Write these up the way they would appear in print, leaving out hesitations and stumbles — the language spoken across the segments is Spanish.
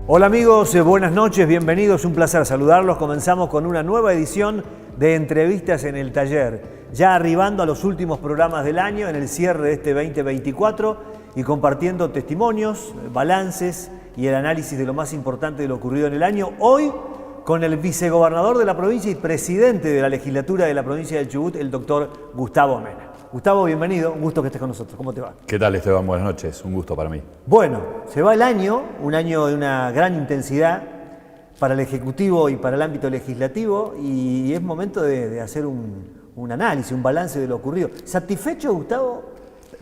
Hola amigos, buenas noches, bienvenidos, un placer saludarlos. Comenzamos con una nueva edición de Entrevistas en el Taller, ya arribando a los últimos programas del año, en el cierre de este 2024 y compartiendo testimonios, balances y el análisis de lo más importante de lo ocurrido en el año. Hoy con el vicegobernador de la provincia y presidente de la legislatura de la provincia del Chubut, el doctor Gustavo Mena. Gustavo, bienvenido, un gusto que estés con nosotros. ¿Cómo te va? ¿Qué tal, Esteban? Buenas noches, un gusto para mí. Bueno, se va el año, un año de una gran intensidad para el Ejecutivo y para el ámbito legislativo, y es momento de hacer un análisis, un balance de lo ocurrido. ¿Satisfecho, Gustavo?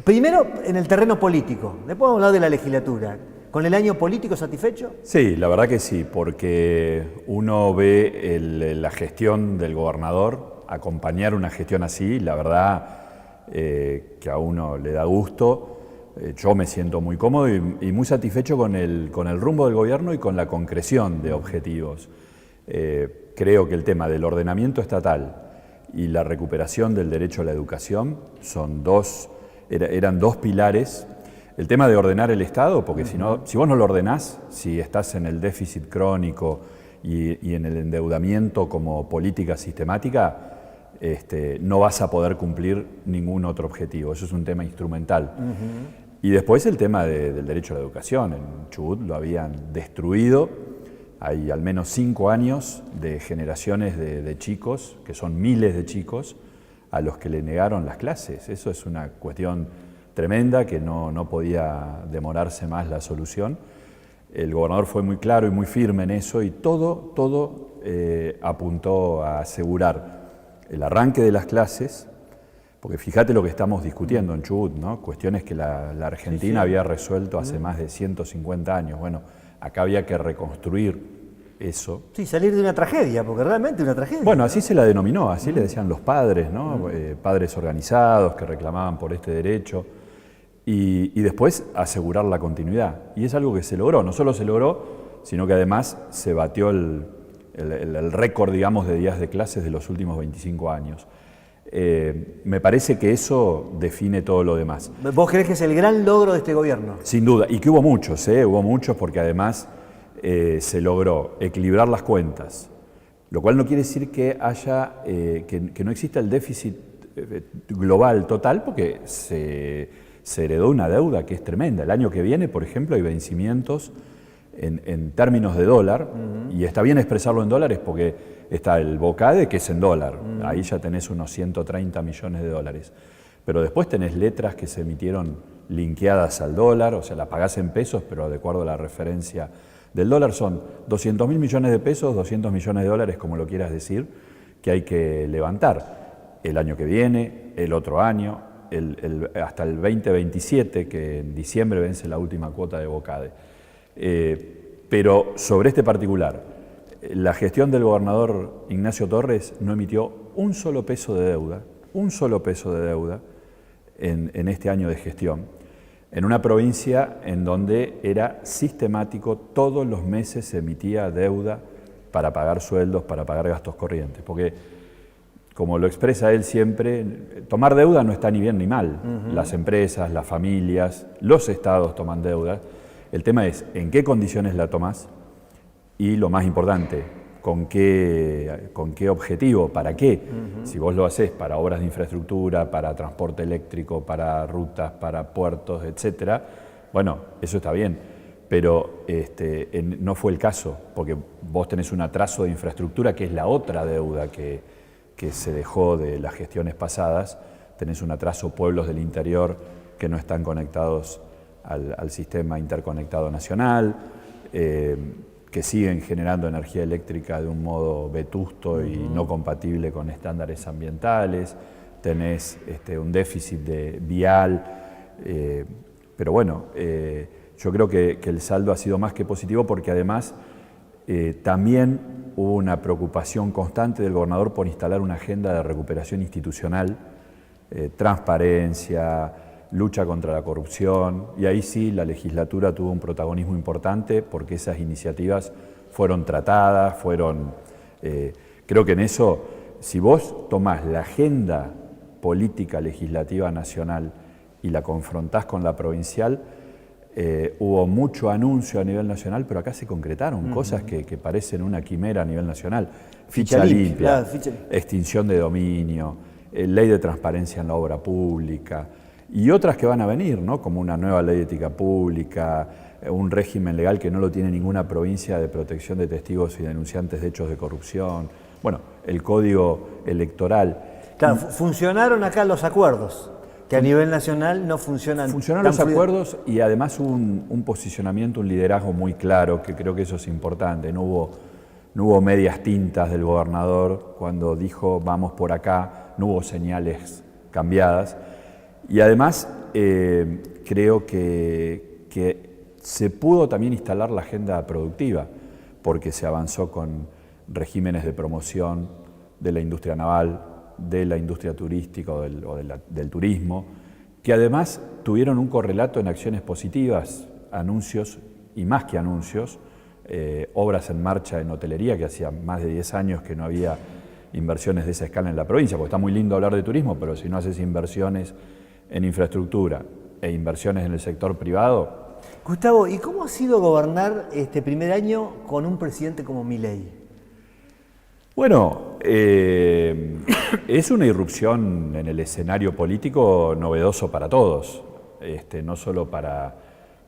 Primero en el terreno político, después vamos a hablar de la legislatura. ¿Con el año político satisfecho? Sí, la verdad que sí, porque uno ve la gestión del gobernador, acompañar una gestión así, la verdad que a uno le da gusto. Yo me siento muy cómodo y muy satisfecho con el rumbo del gobierno y con la concreción de objetivos. Creo que el tema del ordenamiento estatal y la recuperación del derecho a la educación eran dos pilares. El tema de ordenar el Estado, porque si vos no lo ordenás, si estás en el déficit crónico y en el endeudamiento como política sistemática, no vas a poder cumplir ningún otro objetivo. Eso es un tema instrumental. Y después el tema del derecho a la educación. En Chubut lo habían destruido. Hay al menos 5 años de generaciones de chicos, que son miles de chicos, a los que le negaron las clases. Eso es una cuestión tremenda que no podía demorarse más la solución. El gobernador fue muy claro y muy firme en eso y todo apuntó a asegurar el arranque de las clases, porque fíjate lo que estamos discutiendo en Chubut, ¿no? Cuestiones que la Argentina había resuelto hace más de 150 años. Bueno, acá había que reconstruir eso. Sí, salir de una tragedia, porque realmente una tragedia. Bueno, así se la denominó, así le decían los padres, ¿no? Padres organizados que reclamaban por este derecho. Y después asegurar la continuidad. Y es algo que se logró. No solo se logró, sino que además se batió el récord, digamos, de días de clases de los últimos 25 años. Me parece que eso define todo lo demás. ¿Vos creés que es el gran logro de este gobierno? Sin duda, y que hubo muchos porque además se logró equilibrar las cuentas, lo cual no quiere decir que haya, que no exista el déficit global total, porque se heredó una deuda que es tremenda. El año que viene, por ejemplo, hay vencimientos en términos de dólar, y está bien expresarlo en dólares porque está el BOCADE, que es en dólar, ahí ya tenés unos 130 millones de dólares, pero después tenés letras que se emitieron linkeadas al dólar, o sea, la pagás en pesos, pero de acuerdo a la referencia del dólar son 200.000 millones de pesos, 200 millones de dólares, como lo quieras decir, que hay que levantar el año que viene, el otro año, hasta el 2027, que en diciembre vence la última cuota de BOCADE. Pero sobre este particular, la gestión del gobernador Ignacio Torres no emitió un solo peso de deuda en este año de gestión, en una provincia en donde era sistemático, todos los meses se emitía deuda para pagar sueldos, para pagar gastos corrientes, porque como lo expresa él siempre, tomar deuda no está ni bien ni mal. Las empresas, las familias, los estados toman deuda. El tema es en qué condiciones la tomás y, lo más importante, con qué objetivo, para qué. Si vos lo hacés para obras de infraestructura, para transporte eléctrico, para rutas, para puertos, etc., bueno, eso está bien. Pero no fue el caso, porque vos tenés un atraso de infraestructura, que es la otra deuda que se dejó de las gestiones pasadas. Tenés un atraso, pueblos del interior que no están conectados al sistema interconectado nacional, que siguen generando energía eléctrica de un modo vetusto y no compatible con estándares ambientales. Tenés un déficit vial, pero bueno, yo creo que el saldo ha sido más que positivo, porque además también hubo una preocupación constante del gobernador por instalar una agenda de recuperación institucional, transparencia, lucha contra la corrupción, y ahí sí la legislatura tuvo un protagonismo importante porque esas iniciativas fueron tratadas, creo que en eso, si vos tomás la agenda política legislativa nacional y la confrontás con la provincial, Hubo mucho anuncio a nivel nacional, pero acá se concretaron cosas que parecen una quimera a nivel nacional. Ficha limpia, extinción de dominio, ley de transparencia en la obra pública y otras que van a venir, ¿no? Como una nueva ley de ética pública, un régimen legal que no lo tiene ninguna provincia de protección de testigos y denunciantes de hechos de corrupción. Bueno, el código electoral. Claro, funcionaron acá los acuerdos, que a nivel nacional no funcionan. Funcionaron los acuerdos y además hubo un posicionamiento, un liderazgo muy claro, que creo que eso es importante. No hubo medias tintas del gobernador cuando dijo vamos por acá, no hubo señales cambiadas. Y además creo que se pudo también instalar la agenda productiva, porque se avanzó con regímenes de promoción de la industria naval, de la industria turística o del turismo, que además tuvieron un correlato en acciones positivas, anuncios y más que anuncios, obras en marcha en hotelería, que hacía más de 10 años que no había inversiones de esa escala en la provincia, porque está muy lindo hablar de turismo, pero si no haces inversiones en infraestructura e inversiones en el sector privado. Gustavo, ¿y cómo ha sido gobernar este primer año con un presidente como Milei? Bueno, es una irrupción en el escenario político novedoso para todos, no solo para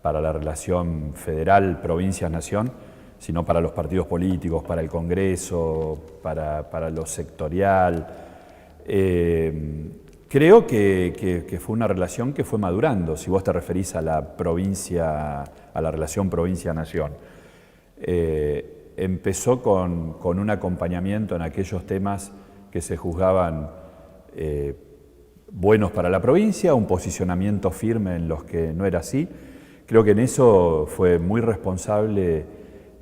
la relación federal, provincia-nación, sino para los partidos políticos, para el Congreso, para lo sectorial. Creo que fue una relación que fue madurando, si vos te referís a la provincia, a la relación provincia-nación. Empezó con un acompañamiento en aquellos temas que se juzgaban buenos para la provincia, un posicionamiento firme en los que no era así. Creo que en eso fue muy responsable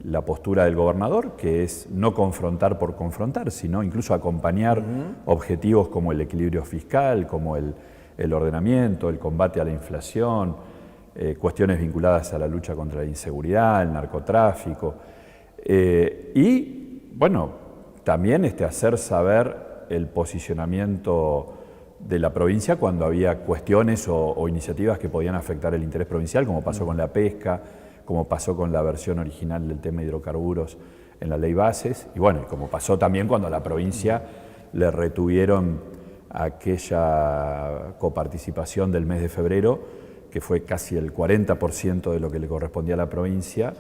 la postura del gobernador, que es no confrontar por confrontar, sino incluso acompañar objetivos como el equilibrio fiscal, como el ordenamiento, el combate a la inflación, cuestiones vinculadas a la lucha contra la inseguridad, el narcotráfico. Y, bueno, también hacer saber el posicionamiento de la provincia cuando había cuestiones o iniciativas que podían afectar el interés provincial, como pasó con la pesca, como pasó con la versión original del tema hidrocarburos en la ley bases, y bueno, como pasó también cuando a la provincia le retuvieron aquella coparticipación del mes de febrero, que fue casi el 40% de lo que le correspondía a la provincia,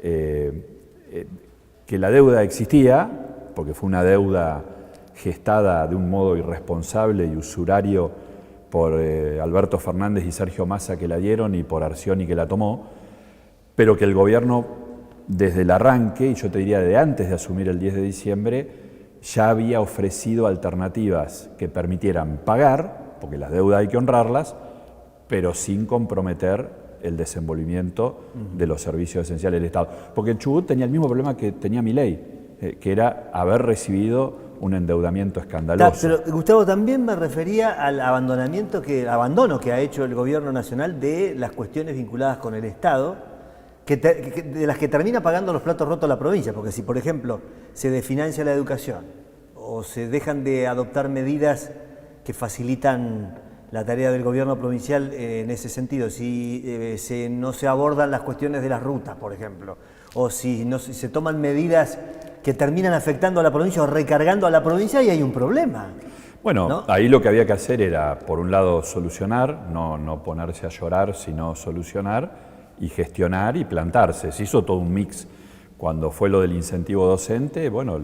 que la deuda existía, porque fue una deuda gestada de un modo irresponsable y usurario por Alberto Fernández y Sergio Massa, que la dieron, y por Arcioni, que la tomó, pero que el gobierno desde el arranque, y yo te diría de antes de asumir el 10 de diciembre, ya había ofrecido alternativas que permitieran pagar, porque las deudas hay que honrarlas, pero sin comprometer el desenvolvimiento de los servicios esenciales del Estado. Porque el Chubut tenía el mismo problema que tenía Milei, que era haber recibido un endeudamiento escandaloso. Pero, Gustavo, también me refería al abandono que ha hecho el gobierno nacional de las cuestiones vinculadas con el Estado, de las que termina pagando los platos rotos la provincia, porque si, por ejemplo, se desfinancia la educación o se dejan de adoptar medidas que facilitan la tarea del gobierno provincial en ese sentido, si no se abordan las cuestiones de las rutas, por ejemplo, o si se toman medidas que terminan afectando a la provincia o recargando a la provincia, y hay un problema. Bueno, ¿no? Ahí lo que había que hacer era, por un lado, solucionar, no ponerse a llorar, sino solucionar y gestionar y plantarse. Se hizo todo un mix. Cuando fue lo del incentivo docente, bueno,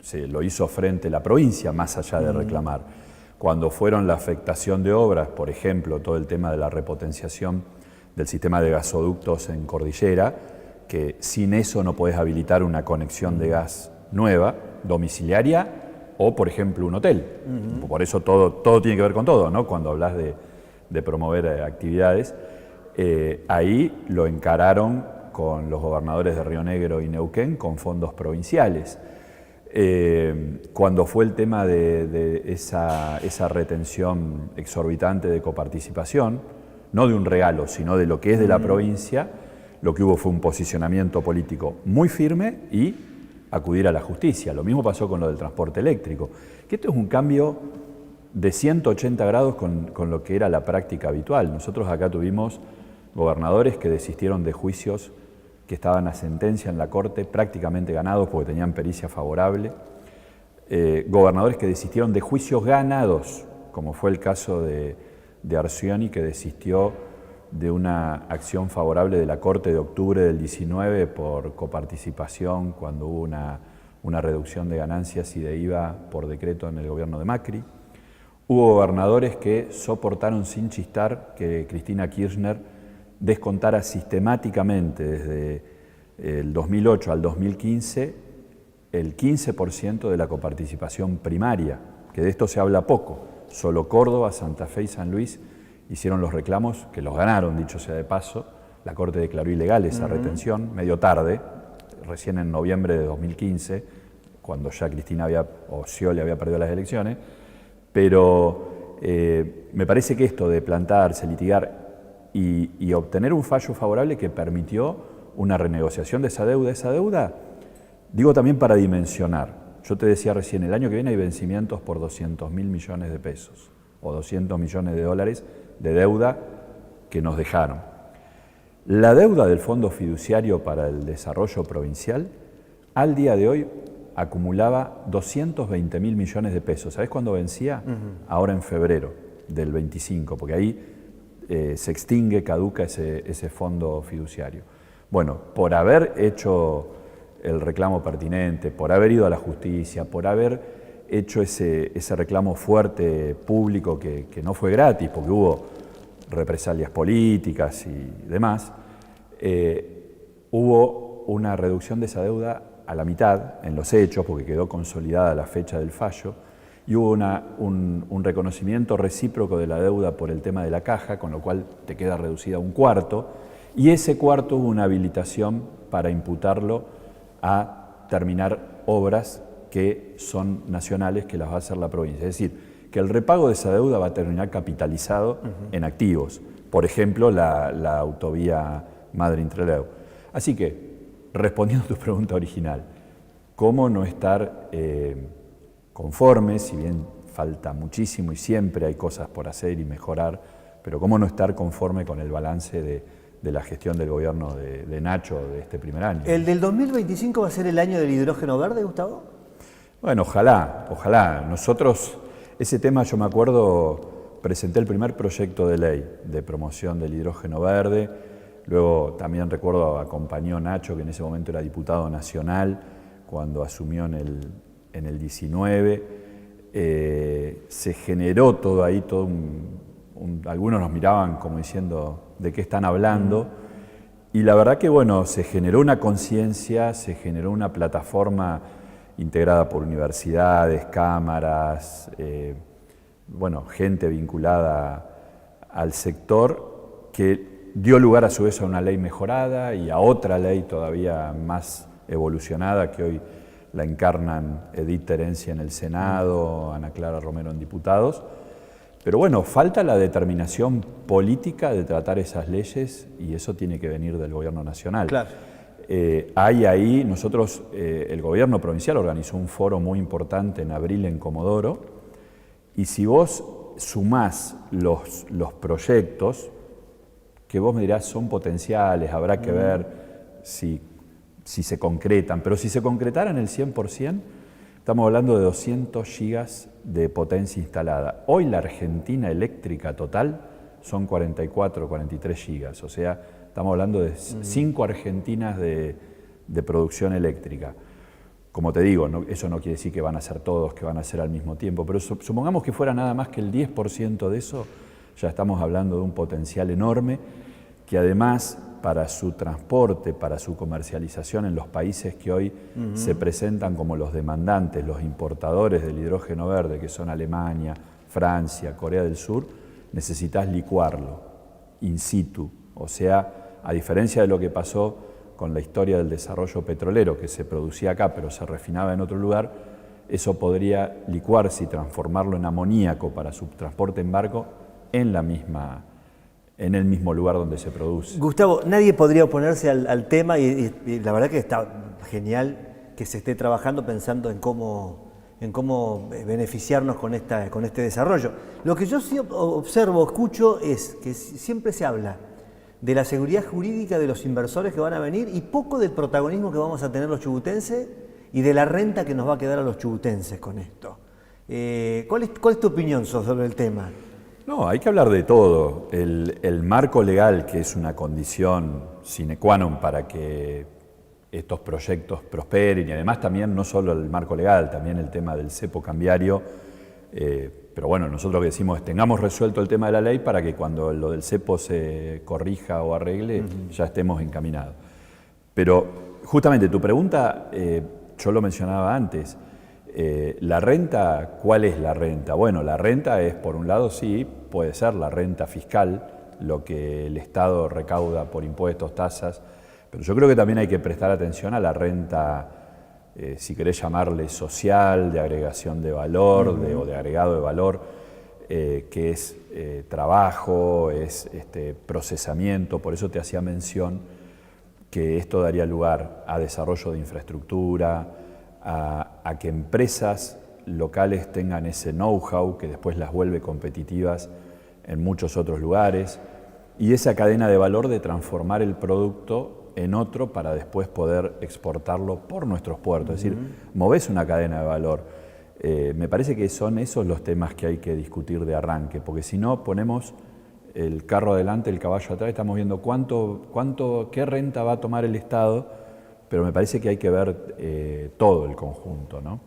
se lo hizo frente a la provincia, más allá de reclamar. Cuando fueron la afectación de obras, por ejemplo, todo el tema de la repotenciación del sistema de gasoductos en Cordillera, que sin eso no podés habilitar una conexión de gas nueva, domiciliaria, o, por ejemplo, un hotel. Por eso todo tiene que ver con todo, ¿no? Cuando hablas de promover actividades. Ahí lo encararon con los gobernadores de Río Negro y Neuquén con fondos provinciales. Cuando fue el tema de esa retención exorbitante de coparticipación, no de un regalo, sino de lo que es de la provincia, lo que hubo fue un posicionamiento político muy firme y acudir a la justicia. Lo mismo pasó con lo del transporte eléctrico, que esto es un cambio de 180 grados con lo que era la práctica habitual. Nosotros acá tuvimos gobernadores que desistieron de juicios que estaban a sentencia en la Corte, prácticamente ganados porque tenían pericia favorable, gobernadores que desistieron de juicios ganados, como fue el caso de Arcioni, que desistió de una acción favorable de la Corte de octubre del 19 por coparticipación cuando hubo una reducción de ganancias y de IVA por decreto en el gobierno de Macri. Hubo gobernadores que soportaron sin chistar que Cristina Kirchner descontara sistemáticamente desde el 2008 al 2015 el 15% de la coparticipación primaria, que de esto se habla poco. Solo Córdoba, Santa Fe y San Luis hicieron los reclamos, que los ganaron, dicho sea de paso. La Corte declaró ilegal esa retención, medio tarde, recién en noviembre de 2015, cuando ya Cristina o Scioli había perdido las elecciones. Pero me parece que esto de plantarse, litigar y obtener un fallo favorable que permitió una renegociación de esa deuda, digo también para dimensionar. Yo te decía recién, el año que viene hay vencimientos por 200.000 millones de pesos o 200 millones de dólares de deuda que nos dejaron. La deuda del Fondo Fiduciario para el Desarrollo Provincial al día de hoy acumulaba 220.000 millones de pesos. ¿Sabés cuándo vencía? Ahora en febrero del 25, porque ahí se extingue, caduca ese fondo fiduciario. Bueno, por haber hecho el reclamo pertinente, por haber ido a la justicia, por haber hecho ese reclamo fuerte público que no fue gratis, porque hubo represalias políticas y demás, hubo una reducción de esa deuda a la mitad en los hechos, porque quedó consolidada la fecha del fallo, y hubo un reconocimiento recíproco de la deuda por el tema de la caja, con lo cual te queda reducida un cuarto, y ese cuarto hubo una habilitación para imputarlo a terminar obras que son nacionales, que las va a hacer la provincia. Es decir, que el repago de esa deuda va a terminar capitalizado en activos, por ejemplo, la autovía Madrid-Trelew. Así que, respondiendo a tu pregunta original, ¿cómo no estar conformes, si bien falta muchísimo y siempre hay cosas por hacer y mejorar, pero cómo no estar conforme con el balance de la gestión del gobierno de Nacho de este primer año? ¿El del 2025 va a ser el año del hidrógeno verde, Gustavo? Bueno, ojalá. Nosotros, ese tema yo me acuerdo, presenté el primer proyecto de ley de promoción del hidrógeno verde, luego también recuerdo acompañó Nacho, que en ese momento era diputado nacional, cuando asumió en el 19, se generó todo ahí, algunos nos miraban como diciendo de qué están hablando, y la verdad que bueno, se generó una conciencia, se generó una plataforma integrada por universidades, cámaras, gente vinculada al sector, que dio lugar a su vez a una ley mejorada y a otra ley todavía más evolucionada que hoy la encarnan Edith Terencia en el Senado, Ana Clara Romero en diputados. Pero bueno, falta la determinación política de tratar esas leyes y eso tiene que venir del gobierno nacional. Claro. Hay ahí, nosotros, el gobierno provincial organizó un foro muy importante en abril en Comodoro, y si vos sumás los proyectos, que vos me dirás son potenciales, habrá que ver si se concretan, pero si se concretaran el 100%, estamos hablando de 200 gigas de potencia instalada. Hoy la Argentina eléctrica total son 44, 43 gigas, o sea, estamos hablando de 5 Argentinas de producción eléctrica. Como te digo, eso no quiere decir que van a ser todos, que van a ser al mismo tiempo, pero supongamos que fuera nada más que el 10% de eso, ya estamos hablando de un potencial enorme, que además para su transporte, para su comercialización en los países que hoy se presentan como los demandantes, los importadores del hidrógeno verde, que son Alemania, Francia, Corea del Sur, necesitas licuarlo in situ, o sea, a diferencia de lo que pasó con la historia del desarrollo petrolero, que se producía acá pero se refinaba en otro lugar, eso podría licuarse y transformarlo en amoníaco para su transporte en barco en el mismo lugar donde se produce. Gustavo, nadie podría oponerse al tema y la verdad que está genial que se esté trabajando pensando en cómo beneficiarnos con este desarrollo. Lo que yo sí observo, escucho, es que siempre se habla de la seguridad jurídica de los inversores que van a venir y poco del protagonismo que vamos a tener los chubutenses y de la renta que nos va a quedar a los chubutenses con esto. ¿Cuál es tu opinión sobre el tema? No, hay que hablar de todo. El marco legal, que es una condición sine qua non para que estos proyectos prosperen, y además también no solo el marco legal, también el tema del cepo cambiario. Pero bueno, nosotros lo que decimos es tengamos resuelto el tema de la ley para que cuando lo del cepo se corrija o arregle, ya estemos encaminados. Pero justamente tu pregunta, yo lo mencionaba antes, la renta, ¿cuál es la renta? Bueno, la renta es, por un lado, sí, puede ser la renta fiscal, lo que el Estado recauda por impuestos, tasas, pero yo creo que también hay que prestar atención a la renta, si querés llamarle social, de agregación de valor, o de agregado de valor, que es trabajo, es procesamiento. Por eso te hacía mención que esto daría lugar a desarrollo de infraestructura, a que empresas locales tengan ese know-how que después las vuelve competitivas en muchos otros lugares, y esa cadena de valor de transformar el producto en otro para después poder exportarlo por nuestros puertos. Es decir, movés una cadena de valor. Me parece que son esos los temas que hay que discutir de arranque, porque si no ponemos el carro adelante, el caballo atrás, estamos viendo qué renta va a tomar el Estado, pero me parece que hay que ver todo el conjunto, ¿no?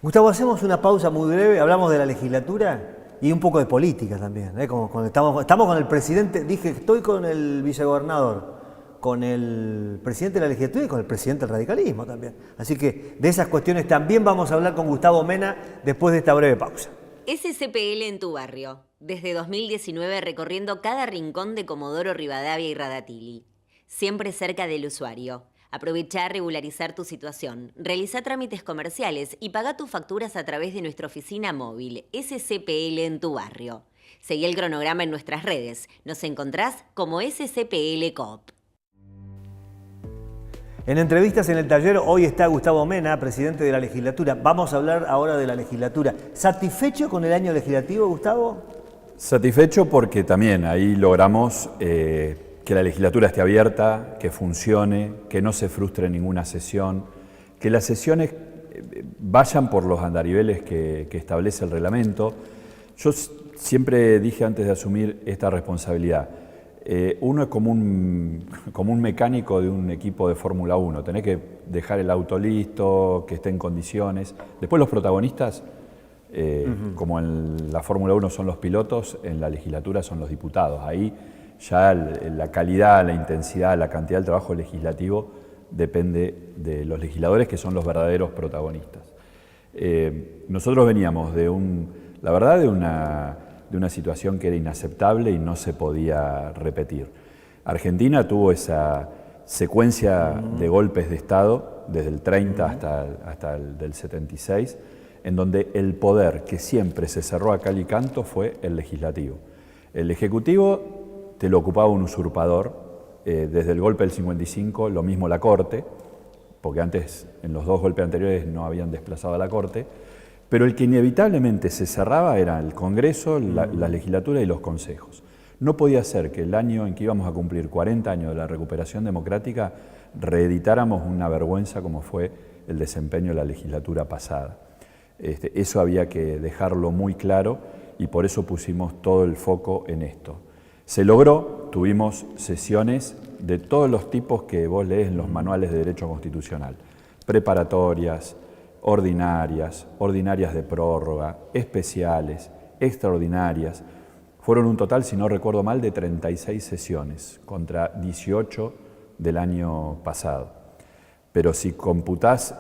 Gustavo, hacemos una pausa muy breve, hablamos de la legislatura y un poco de política también, Como estamos con el presidente, dije, estoy con el vicegobernador, con el presidente de la legislatura y con el presidente del radicalismo también. Así que de esas cuestiones también vamos a hablar con Gustavo Mena después de esta breve pausa. SCPL en tu barrio. Desde 2019 recorriendo cada rincón de Comodoro Rivadavia y Radatili. Siempre cerca del usuario. Aprovecha a regularizar tu situación. Realiza trámites comerciales y paga tus facturas a través de nuestra oficina móvil SCPL en tu barrio. Seguí el cronograma en nuestras redes. Nos encontrás como SCPL Coop. En entrevistas en el taller, hoy está Gustavo Mena, presidente de la legislatura. Vamos a hablar ahora de la legislatura. ¿Satisfecho con el año legislativo, Gustavo? Satisfecho porque también ahí logramos que la legislatura esté abierta, que funcione, que no se frustre ninguna sesión, que las sesiones vayan por los andariveles que establece el reglamento. Yo siempre dije antes de asumir esta responsabilidad, uno es como un mecánico de un equipo de Fórmula 1, tenés que dejar el auto listo, que esté en condiciones. Después los protagonistas, como en la Fórmula 1 son los pilotos, en la legislatura son los diputados. Ahí ya la calidad, la intensidad, la cantidad del trabajo legislativo depende de los legisladores, que son los verdaderos protagonistas. Nosotros veníamos de una situación que era inaceptable y no se podía repetir. Argentina tuvo esa secuencia de golpes de Estado desde el 30 hasta el del 76, en donde el poder que siempre se cerró a cal y canto fue el legislativo. El ejecutivo te lo ocupaba un usurpador, desde el golpe del 55 lo mismo la Corte, porque antes en los dos golpes anteriores no habían desplazado a la Corte, pero el que inevitablemente se cerraba era el Congreso, la legislatura y los consejos. No podía ser que el año en que íbamos a cumplir 40 años de la recuperación democrática reeditáramos una vergüenza como fue el desempeño de la legislatura pasada. Eso había que dejarlo muy claro y por eso pusimos todo el foco en esto. Se logró, tuvimos sesiones de todos los tipos que vos lees en los manuales de Derecho Constitucional, preparatorias, ordinarias de prórroga, especiales, extraordinarias. Fueron un total, si no recuerdo mal, de 36 sesiones contra 18 del año pasado. Pero si computás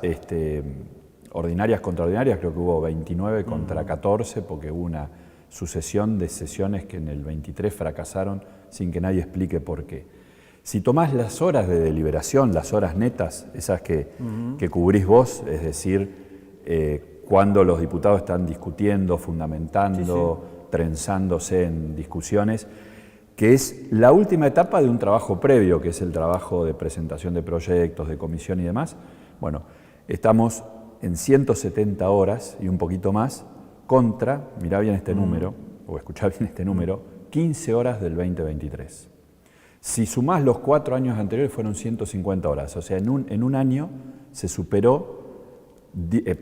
ordinarias contra ordinarias, creo que hubo 29 contra 14, porque hubo una sucesión de sesiones que en el 23 fracasaron sin que nadie explique por qué. Si tomás las horas de deliberación, las horas netas, esas que cubrís vos, es decir, cuando los diputados están discutiendo, fundamentando, trenzándose en discusiones, que es la última etapa de un trabajo previo, que es el trabajo de presentación de proyectos, de comisión y demás. Bueno, estamos en 170 horas y un poquito más contra, mirá bien este número, o escuchá bien este número, 15 horas del 2023. Si sumás los 4 años anteriores fueron 150 horas, o sea, en un año se superó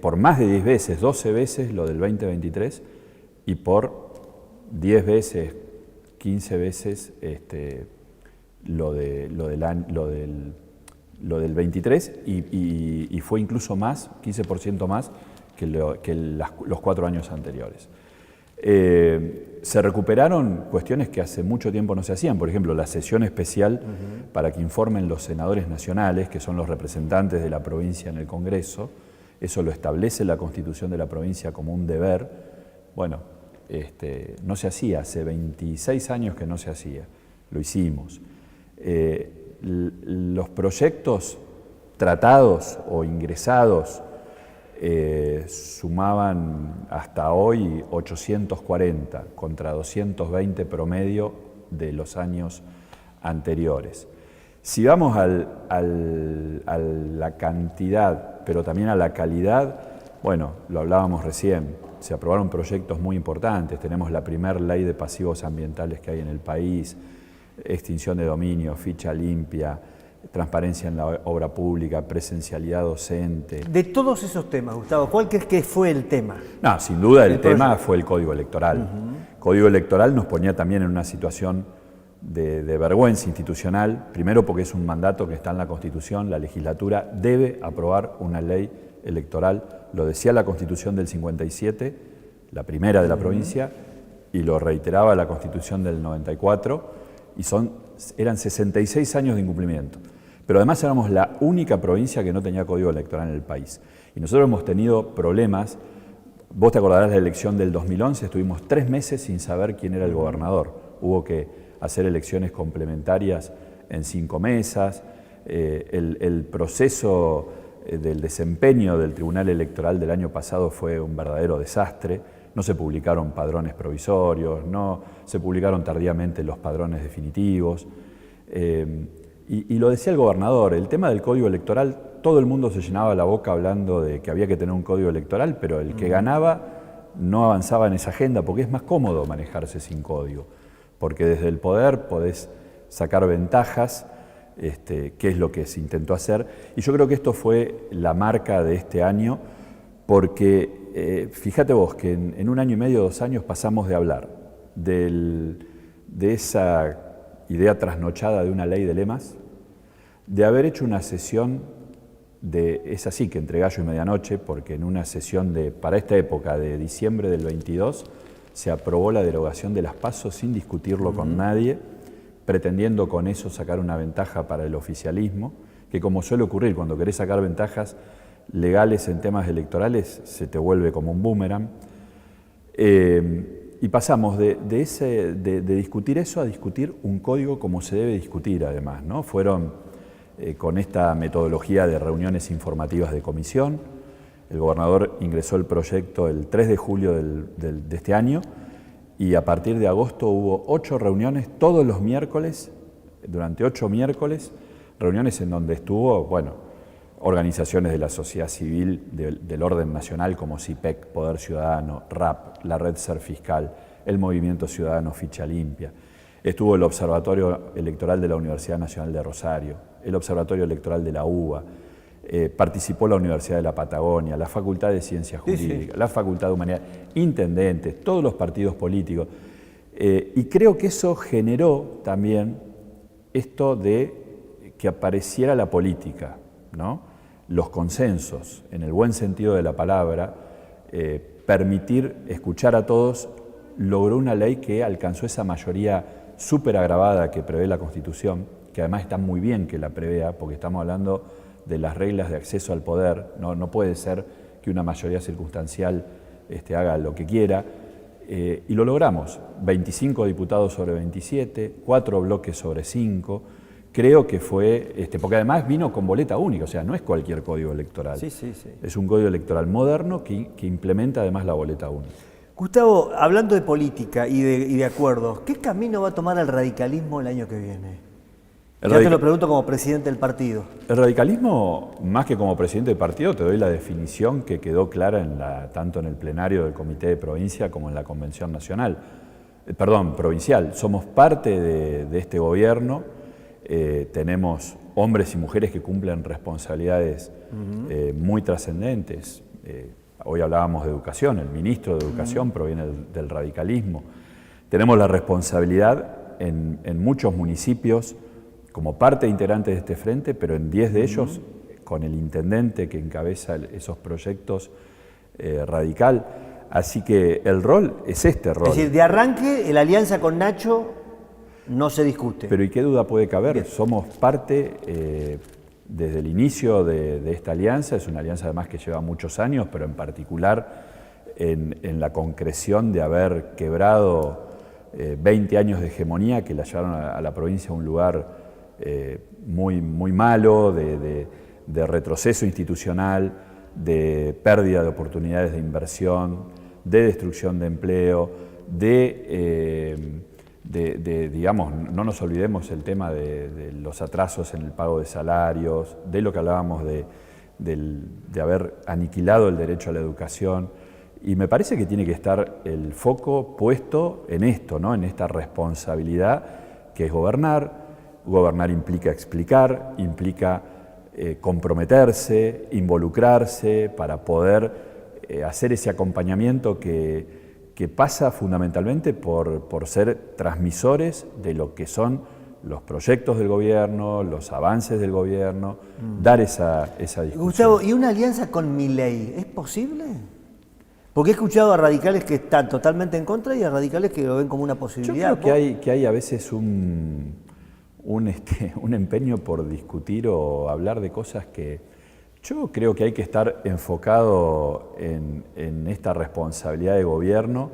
por más de 10 veces, 12 veces lo del 2023 y por 10 veces, 15 veces lo del 23 y fue incluso más, 15% más que los 4 años anteriores. Se recuperaron cuestiones que hace mucho tiempo no se hacían, por ejemplo, la sesión especial para que informen los senadores nacionales, que son los representantes de la provincia en el Congreso. Eso lo establece la Constitución de la provincia como un deber. Bueno, no se hacía, hace 26 años que no se hacía, lo hicimos. Los proyectos tratados o ingresados sumaban hasta hoy 840 contra 220 promedio de los años anteriores. Si vamos a la cantidad, pero también a la calidad, bueno, lo hablábamos recién, se aprobaron proyectos muy importantes, tenemos la primera ley de pasivos ambientales que hay en el país, extinción de dominio, ficha limpia, transparencia en la obra pública, presencialidad docente. De todos esos temas, Gustavo, ¿cuál crees que fue el tema? No, sin duda el tema fue el Código Electoral. El Código Electoral nos ponía también en una situación de vergüenza institucional, primero porque es un mandato que está en la Constitución, la legislatura debe aprobar una ley electoral, lo decía la Constitución del 57, la primera de la provincia, y lo reiteraba la Constitución del 94, y eran 66 años de incumplimiento. Pero además éramos la única provincia que no tenía código electoral en el país. Y nosotros hemos tenido problemas. Vos te acordarás de la elección del 2011, estuvimos 3 meses sin saber quién era el gobernador. Hubo que hacer elecciones complementarias en 5 mesas. El proceso del desempeño del Tribunal Electoral del año pasado fue un verdadero desastre. No se publicaron padrones provisorios, no se publicaron tardíamente los padrones definitivos. Y lo decía el gobernador, el tema del código electoral, todo el mundo se llenaba la boca hablando de que había que tener un código electoral, pero el que ganaba no avanzaba en esa agenda porque es más cómodo manejarse sin código, porque desde el poder podés sacar ventajas, que es lo que se intentó hacer. Y yo creo que esto fue la marca de este año, porque fíjate vos que en 1 año y medio, 2 años pasamos de hablar de esa idea trasnochada de una ley de lemas, de haber hecho una sesión es así que entre gallo y medianoche, porque en una sesión para esta época de diciembre del 22 se aprobó la derogación de las PASO sin discutirlo con nadie, pretendiendo con eso sacar una ventaja para el oficialismo, que como suele ocurrir cuando querés sacar ventajas legales en temas electorales, se te vuelve como un boomerang. Y pasamos de discutir eso a discutir un código como se debe discutir además, ¿no? Fueron con esta metodología de reuniones informativas de comisión. El gobernador ingresó el proyecto el 3 de julio de este año y a partir de agosto hubo 8 reuniones todos los miércoles, durante 8 miércoles, reuniones en donde estuvo, bueno, organizaciones de la sociedad civil del orden nacional como CIPEC, Poder Ciudadano, RAP, la Red Ser Fiscal, el Movimiento Ciudadano Ficha Limpia. Estuvo el Observatorio Electoral de la Universidad Nacional de Rosario, el Observatorio Electoral de la UBA, participó la Universidad de la Patagonia, la Facultad de Ciencias Jurídicas, la Facultad de Humanidades, intendentes, todos los partidos políticos. Y creo que eso generó también esto de que apareciera la política, ¿no? Los consensos, en el buen sentido de la palabra, permitir escuchar a todos, logró una ley que alcanzó esa mayoría súper agravada que prevé la Constitución, que además está muy bien que la prevea, porque estamos hablando de las reglas de acceso al poder, no puede ser que una mayoría circunstancial haga lo que quiera, y lo logramos, 25 diputados sobre 27, 4 bloques sobre 5, creo que fue, porque además vino con boleta única, o sea, no es cualquier código electoral. Sí. Es un código electoral moderno que implementa además la boleta única. Gustavo, hablando de política y de acuerdos, ¿qué camino va a tomar el radicalismo el año que viene? Ya te lo pregunto como presidente del partido. El radicalismo, más que como presidente del partido, te doy la definición que quedó clara tanto en el plenario del Comité de Provincia como en la Convención Nacional. Provincial. Somos parte de este gobierno. tenemos hombres y mujeres que cumplen responsabilidades muy trascendentes. Hoy hablábamos de educación, el ministro de Educación proviene del radicalismo. Tenemos la responsabilidad en muchos municipios como parte integrante de este frente, pero en 10 de ellos con el intendente que encabeza esos proyectos radical. Así que el rol es este rol. Es decir, de arranque, la alianza con Nacho no se discute. Pero ¿y qué duda puede caber? Bien. Somos parte desde el inicio de esta alianza. Es una alianza además que lleva muchos años, pero en particular en la concreción de haber quebrado 20 años de hegemonía que la llevaron a la provincia a un lugar muy malo, de retroceso institucional, de pérdida de oportunidades de inversión, de destrucción de empleo, digamos, no nos olvidemos el tema de los atrasos en el pago de salarios, de lo que hablábamos de haber aniquilado el derecho a la educación. Y me parece que tiene que estar el foco puesto en esto, ¿no? En esta responsabilidad que es gobernar. Gobernar implica explicar, implica comprometerse, involucrarse para poder hacer ese acompañamiento que pasa fundamentalmente por ser transmisores de lo que son los proyectos del gobierno, los avances del gobierno, dar esa discusión. Gustavo, ¿y una alianza con Milei es posible? Porque he escuchado a radicales que están totalmente en contra y a radicales que lo ven como una posibilidad. Yo creo que hay a veces un empeño por discutir o hablar de cosas que yo creo que hay que estar enfocado en esta responsabilidad de gobierno.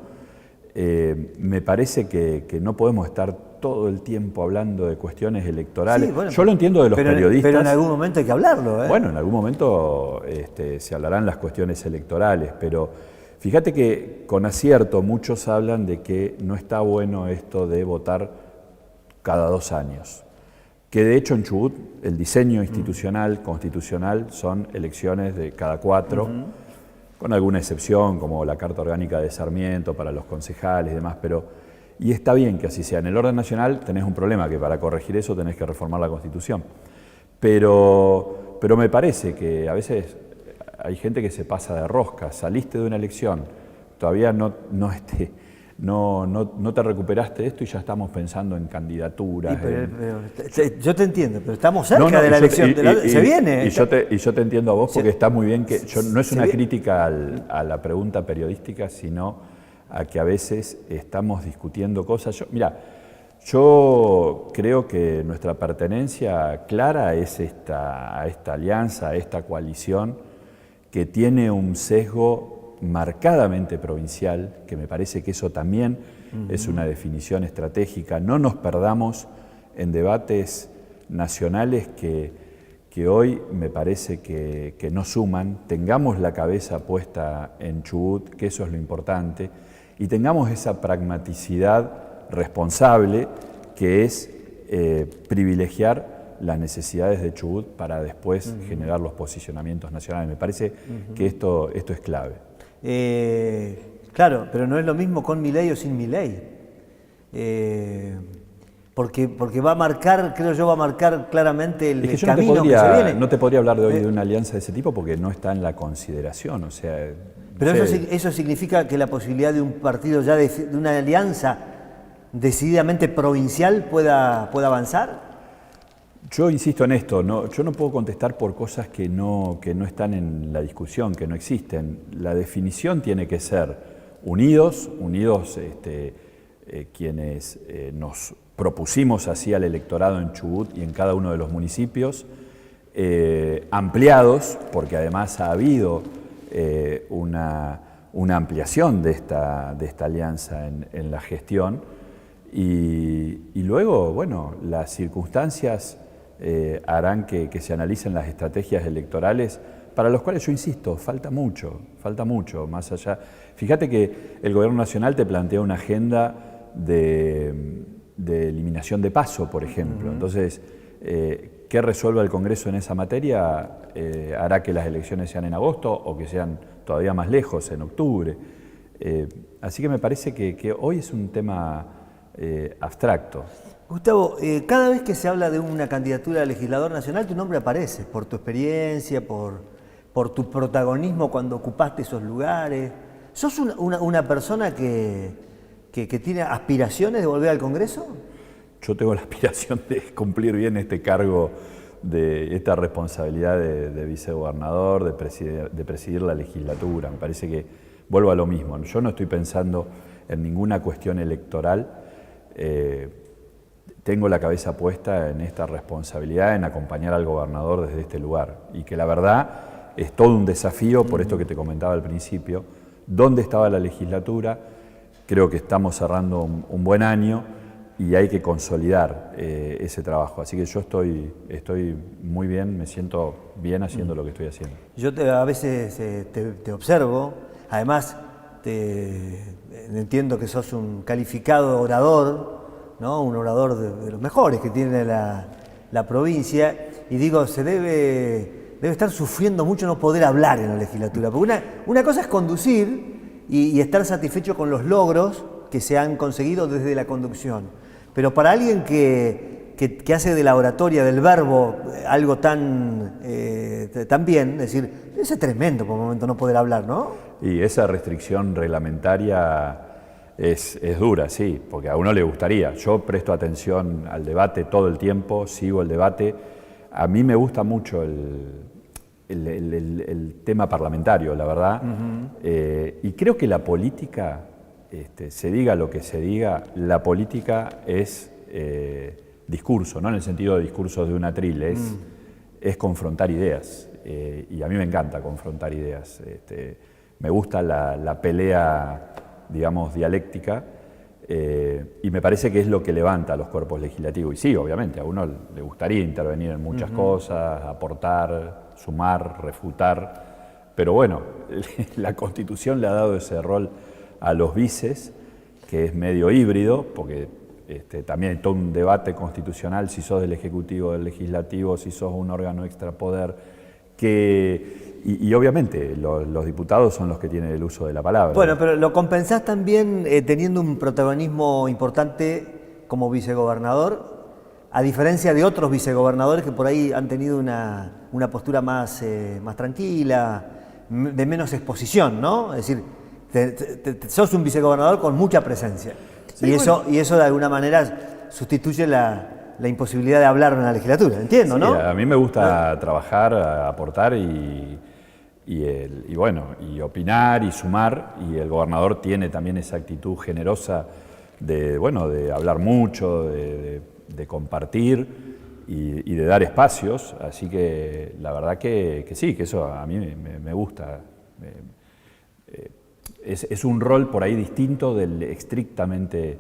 Me parece que no podemos estar todo el tiempo hablando de cuestiones electorales. Sí, bueno, yo lo entiendo de los periodistas. Pero en algún momento hay que hablarlo, ¿eh? Bueno, en algún momento se hablarán las cuestiones electorales, pero fíjate que con acierto muchos hablan de que no está bueno esto de votar cada 2 años. Que de hecho en Chubut el diseño institucional, constitucional, son elecciones de cada 4, con alguna excepción como la Carta Orgánica de Sarmiento para los concejales y demás, y está bien que así sea. En el orden nacional tenés un problema, que para corregir eso tenés que reformar la Constitución. Pero me parece que a veces hay gente que se pasa de rosca. Saliste de una elección, todavía no te recuperaste de esto y ya estamos pensando en candidaturas. Yo te entiendo, pero estamos cerca de la elección. Se viene. Y yo te entiendo a vos porque está muy bien que no es una crítica a la pregunta periodística, sino a que a veces estamos discutiendo cosas. Yo creo que nuestra pertenencia clara es a esta alianza, a esta coalición que tiene un sesgo marcadamente provincial, que me parece que eso también es una definición estratégica. No nos perdamos en debates nacionales que hoy me parece que no suman. Tengamos la cabeza puesta en Chubut, que eso es lo importante, y tengamos esa pragmaticidad responsable que es privilegiar las necesidades de Chubut para después generar los posicionamientos nacionales. Me parece que esto es clave. Claro, pero no es lo mismo con Milei o sin Milei. Porque va a marcar, creo yo, claramente el camino que se viene. No te podría hablar de hoy de una alianza de ese tipo porque no está en la consideración, o sea... Pero eso significa que la posibilidad de un partido ya de una alianza decididamente provincial pueda avanzar. Yo insisto en esto, yo no puedo contestar por cosas que no están en la discusión, que no existen. La definición tiene que ser unidos quienes nos propusimos así al electorado en Chubut y en cada uno de los municipios, ampliados, porque además ha habido una ampliación de esta alianza en la gestión, y luego, bueno, las circunstancias harán que se analicen las estrategias electorales, para los cuales yo insisto, falta mucho, más allá. Fíjate que el Gobierno Nacional te plantea una agenda de eliminación de paso, por ejemplo. Entonces, ¿qué resuelva el Congreso en esa materia? ¿Hará que las elecciones sean en agosto o que sean todavía más lejos, en octubre? Así que me parece que hoy es un tema abstracto. Gustavo, cada vez que se habla de una candidatura a legislador nacional, tu nombre aparece, por tu experiencia, por tu protagonismo cuando ocupaste esos lugares. ¿Sos una persona que tiene aspiraciones de volver al Congreso? Yo tengo la aspiración de cumplir bien este cargo, de esta responsabilidad de vicegobernador, de presidir la legislatura. Me parece que vuelvo a lo mismo. Yo no estoy pensando en ninguna cuestión electoral. Tengo la cabeza puesta en esta responsabilidad, en acompañar al gobernador desde este lugar. Y que la verdad es todo un desafío, por esto que te comentaba al principio. ¿Dónde estaba la legislatura? Creo que estamos cerrando un buen año y hay que consolidar ese trabajo. Así que yo estoy muy bien, me siento bien haciendo lo que estoy haciendo. Yo a veces te observo, además entiendo que sos un calificado orador, ¿no? Un orador de los mejores que tiene la provincia, y digo, se debe estar sufriendo mucho no poder hablar en la legislatura, porque una cosa es conducir y estar satisfecho con los logros que se han conseguido desde la conducción, pero para alguien que hace de la oratoria, del verbo, algo tan bien, es decir, es tremendo por un momento no poder hablar, ¿no? Y esa restricción reglamentaria es dura, sí, porque a uno le gustaría. Yo presto atención al debate todo el tiempo, sigo el debate. A mí me gusta mucho el tema parlamentario, la verdad. Y creo que la política, se diga lo que se diga, la política es discurso, no en el sentido de discursos de un atril, es confrontar ideas. Y a mí me encanta confrontar ideas. Me gusta la pelea, digamos, dialéctica, y me parece que es lo que levanta a los cuerpos legislativos. Y sí, obviamente, a uno le gustaría intervenir en muchas cosas, aportar, sumar, refutar, pero bueno, la Constitución le ha dado ese rol a los vices, que es medio híbrido, porque también hay todo un debate constitucional, si sos del Ejecutivo, del Legislativo, si sos un órgano extrapoder, y obviamente los diputados son los que tienen el uso de la palabra. Bueno, pero lo compensás también teniendo un protagonismo importante como vicegobernador, a diferencia de otros vicegobernadores que por ahí han tenido una postura más tranquila, de menos exposición, ¿no? Es decir, sos un vicegobernador con mucha presencia. Sí, y eso de alguna manera sustituye la imposibilidad de hablar en la legislatura, entiendo, sí, ¿no? A mí me gusta trabajar, aportar y opinar y sumar, y el gobernador tiene también esa actitud generosa de hablar mucho, de compartir y de dar espacios, así que la verdad que sí, que eso a mí me gusta. Es un rol por ahí distinto del estrictamente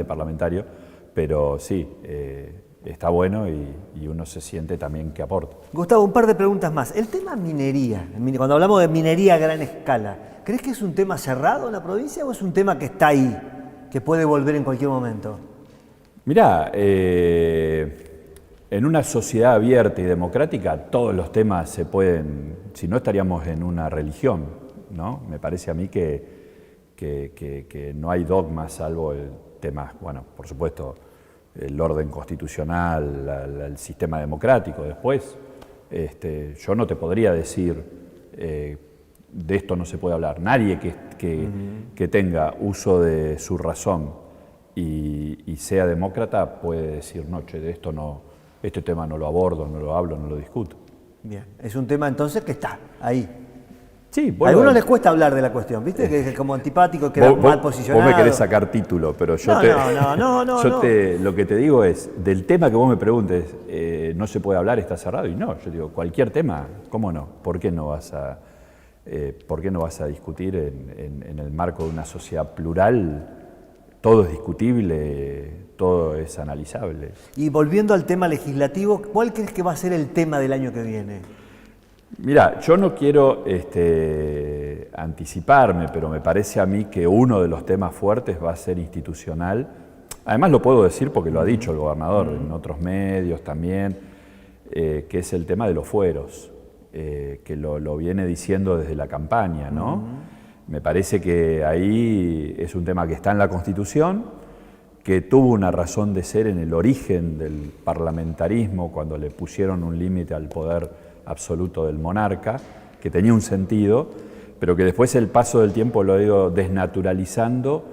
parlamentario, pero sí, está bueno y uno se siente también que aporta. Gustavo, un par de preguntas más. El tema minería, cuando hablamos de minería a gran escala, ¿crees que es un tema cerrado en la provincia o es un tema que está ahí, que puede volver en cualquier momento? Mirá, en una sociedad abierta y democrática todos los temas se pueden, si no estaríamos en una religión, ¿no? Me parece a mí que no hay dogmas salvo el tema, bueno, por supuesto, el orden constitucional, el sistema democrático. Después, yo no te podría decir de esto no se puede hablar. Nadie que tenga uso de su razón y sea demócrata puede decir, no, che, de esto no, este tema no lo abordo, no lo hablo, no lo discuto. Bien, es un tema entonces que está ahí. Sí, bueno, a algunos les cuesta hablar de la cuestión, ¿viste? Que es como antipático, que era mal posicionado. Vos me querés sacar título, pero yo lo que te digo es, del tema que vos me preguntes, no se puede hablar, está cerrado, y no, yo digo, cualquier tema, ¿cómo no? ¿Por qué no vas a discutir en el marco de una sociedad plural? Todo es discutible, todo es analizable. Y volviendo al tema legislativo, ¿cuál crees que va a ser el tema del año que viene? Mirá, yo no quiero anticiparme, pero me parece a mí que uno de los temas fuertes va a ser institucional. Además lo puedo decir porque lo ha dicho el gobernador en otros medios también, que es el tema de los fueros, que lo viene diciendo desde la campaña, ¿no? Me parece que ahí es un tema que está en la Constitución, que tuvo una razón de ser en el origen del parlamentarismo, cuando le pusieron un límite al poder absoluto del monarca, que tenía un sentido, pero que después el paso del tiempo lo ha ido desnaturalizando,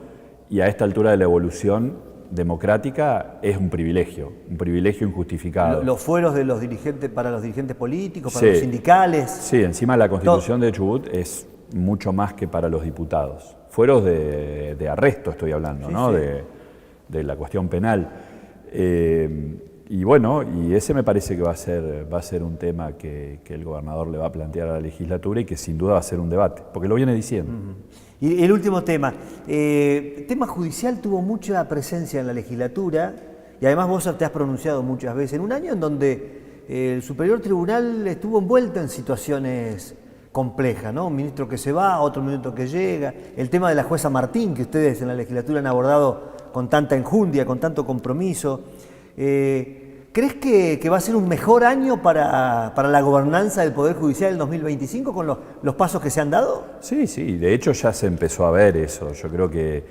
y a esta altura de la evolución democrática es un privilegio injustificado. Los fueros de los dirigentes, para los dirigentes políticos, para Sí. los sindicales. Sí, encima la Constitución de Chubut es mucho más que para los diputados. Fueros de arresto estoy hablando, Sí, ¿no? sí. De la cuestión penal. Y bueno, y ese me parece que va a ser un tema que el gobernador le va a plantear a la legislatura y que sin duda va a ser un debate, porque lo viene diciendo. Y el último tema. El tema judicial tuvo mucha presencia en la legislatura y además vos te has pronunciado muchas veces en un año en donde el Superior Tribunal estuvo envuelto en situaciones complejas, ¿no? Un ministro que se va, otro ministro que llega. El tema de la jueza Martín, que ustedes en la legislatura han abordado con tanta enjundia, con tanto compromiso. ¿Crees que va a ser un mejor año para la gobernanza del Poder Judicial en 2025 con los pasos que se han dado? Sí, sí, de hecho ya se empezó a ver eso. Yo creo que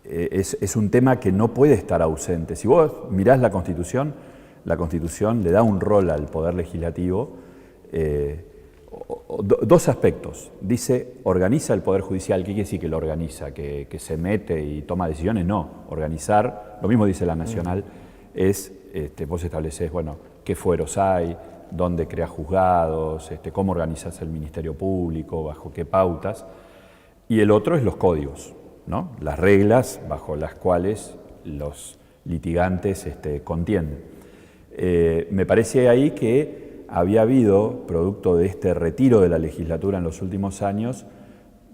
es un tema que no puede estar ausente. Si vos mirás la Constitución le da un rol al Poder Legislativo. Dos aspectos. Dice, organiza el Poder Judicial. ¿Qué quiere decir que lo organiza? ¿Que se mete y toma decisiones? No. Organizar, lo mismo dice la Nacional, es, vos establecés, bueno, qué fueros hay, dónde creás juzgados, cómo organizás el Ministerio Público, bajo qué pautas. Y el otro es los códigos, ¿no? Las reglas bajo las cuales los litigantes contienden. Me parece ahí que había habido, producto de este retiro de la legislatura en los últimos años,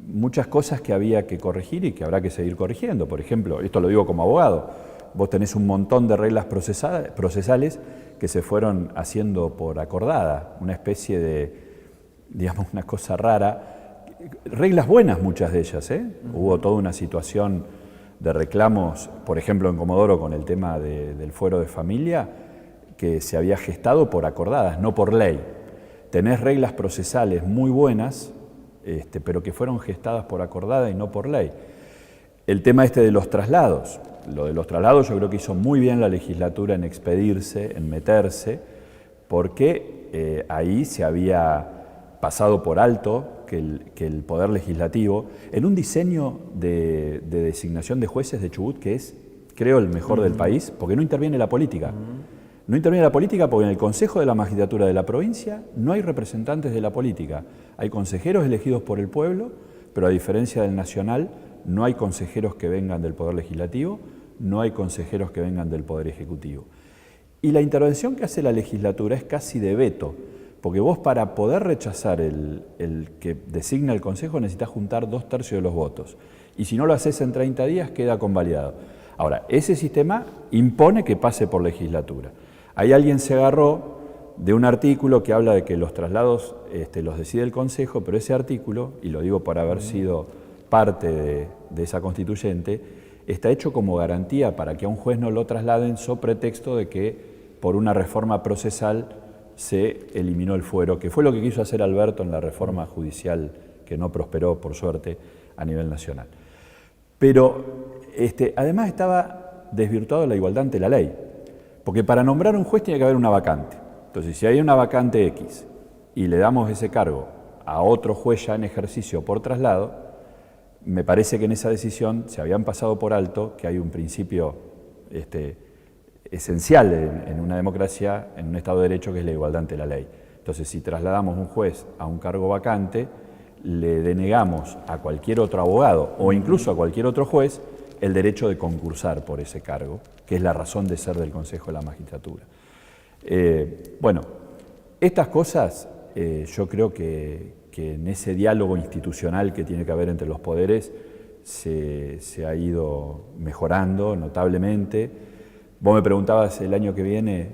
muchas cosas que había que corregir y que habrá que seguir corrigiendo. Por ejemplo, esto lo digo como abogado, vos tenés un montón de reglas procesales que se fueron haciendo por acordada, una especie de, digamos, una cosa rara. Reglas buenas muchas de ellas, ¿eh? Hubo toda una situación de reclamos, por ejemplo en Comodoro con el tema del fuero de familia, que se había gestado por acordadas, no por ley. Tenés reglas procesales muy buenas, pero que fueron gestadas por acordada y no por ley. El tema de los traslados. Lo de los traslados yo creo que hizo muy bien la legislatura en expedirse, en meterse, porque ahí se había pasado por alto que el Poder Legislativo, en un diseño de designación de jueces de Chubut que es, creo, el mejor del país, porque no interviene la política. No interviene la política porque en el Consejo de la Magistratura de la provincia no hay representantes de la política. Hay consejeros elegidos por el pueblo, pero a diferencia del nacional, no hay consejeros que vengan del Poder Legislativo, no hay consejeros que vengan del Poder Ejecutivo. Y la intervención que hace la legislatura es casi de veto, porque vos para poder rechazar el que designa el Consejo necesitas juntar 2/3 de los votos. Y si no lo haces en 30 días, queda convalidado. Ahora, ese sistema impone que pase por legislatura. Ahí alguien se agarró de un artículo que habla de que los traslados los decide el Consejo, pero ese artículo, y lo digo por haber sido parte de esa constituyente, está hecho como garantía para que a un juez no lo trasladen so pretexto de que por una reforma procesal se eliminó el fuero, que fue lo que quiso hacer Alberto en la reforma judicial que no prosperó, por suerte, a nivel nacional. Pero además estaba desvirtuado la igualdad ante la ley. Porque para nombrar un juez tiene que haber una vacante. Entonces, si hay una vacante X y le damos ese cargo a otro juez ya en ejercicio por traslado, me parece que en esa decisión se habían pasado por alto que hay un principio esencial en una democracia, en un Estado de Derecho, que es la igualdad ante la ley. Entonces, si trasladamos un juez a un cargo vacante, le denegamos a cualquier otro abogado o incluso a cualquier otro juez el derecho de concursar por ese cargo, que es la razón de ser del Consejo de la Magistratura. Bueno, estas cosas yo creo que en ese diálogo institucional que tiene que haber entre los poderes se ha ido mejorando notablemente. Vos me preguntabas el año que viene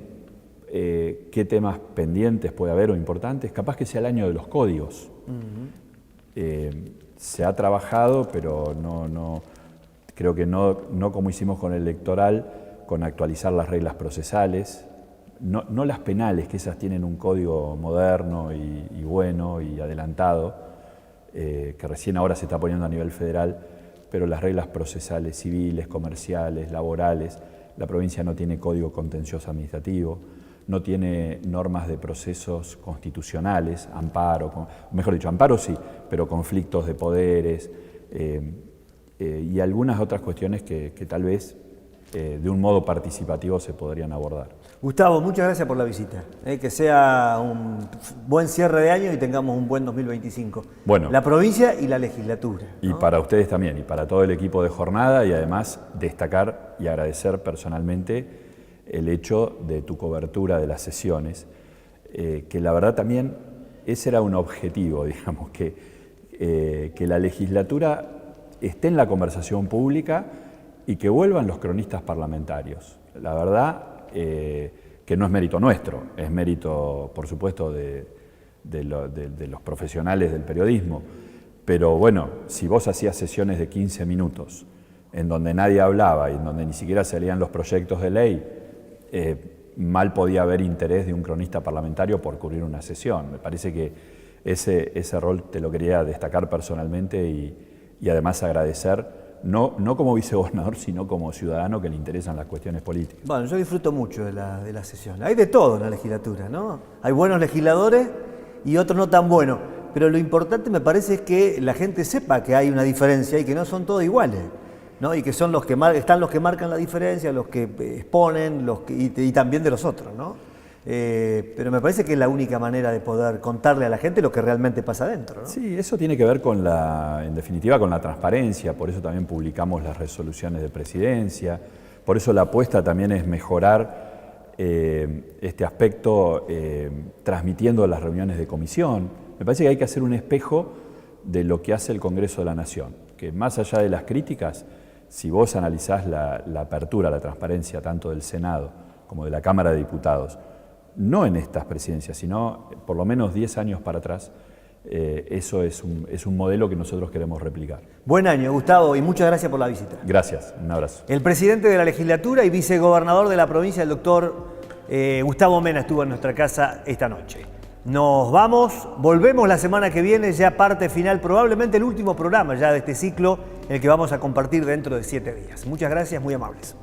qué temas pendientes puede haber o importantes. Capaz que sea el año de los códigos. Se ha trabajado, pero creo que no como hicimos con el electoral, con actualizar las reglas procesales, no las penales, que esas tienen un código moderno y bueno y adelantado, que recién ahora se está poniendo a nivel federal, pero las reglas procesales, civiles, comerciales, laborales, la provincia no tiene código contencioso administrativo, no tiene normas de procesos constitucionales, amparo, mejor dicho, amparo sí, pero conflictos de poderes y algunas otras cuestiones que tal vez de un modo participativo se podrían abordar. Gustavo, muchas gracias por la visita. Que sea un buen cierre de año y tengamos un buen 2025. Bueno, la provincia y la legislatura, ¿no? Y para ustedes también, y para todo el equipo de Jornada, y además destacar y agradecer personalmente el hecho de tu cobertura de las sesiones, que la verdad también ese era un objetivo, digamos, que la legislatura esté en la conversación pública y que vuelvan los cronistas parlamentarios. La verdad que no es mérito nuestro, es mérito, por supuesto, de los profesionales del periodismo. Pero bueno, si vos hacías sesiones de 15 minutos en donde nadie hablaba y en donde ni siquiera se leían los proyectos de ley, mal podía haber interés de un cronista parlamentario por cubrir una sesión. Me parece que ese rol te lo quería destacar personalmente y además agradecer. No como vicegobernador, sino como ciudadano que le interesan las cuestiones políticas. Bueno, yo disfruto mucho de la sesión. Hay de todo en la legislatura, ¿no? Hay buenos legisladores y otros no tan buenos. Pero lo importante me parece es que la gente sepa que hay una diferencia y que no son todos iguales, ¿no? Y que son están los que marcan la diferencia, los que exponen, y también de los otros, ¿no? Pero me parece que es la única manera de poder contarle a la gente lo que realmente pasa adentro, ¿no? Sí, eso tiene que ver en definitiva, con la transparencia, por eso también publicamos las resoluciones de presidencia, por eso la apuesta también es mejorar este aspecto transmitiendo las reuniones de comisión. Me parece que hay que hacer un espejo de lo que hace el Congreso de la Nación, que más allá de las críticas, si vos analizás la apertura, la transparencia tanto del Senado como de la Cámara de Diputados, no en estas presidencias, sino por lo menos 10 años para atrás, eso es un modelo que nosotros queremos replicar. Buen año, Gustavo, y muchas gracias por la visita. Gracias, un abrazo. El presidente de la legislatura y vicegobernador de la provincia, el doctor Gustavo Mena, estuvo en nuestra casa esta noche. Nos vamos, volvemos la semana que viene, ya parte final, probablemente el último programa ya de este ciclo, en el que vamos a compartir dentro de 7 días. Muchas gracias, muy amables.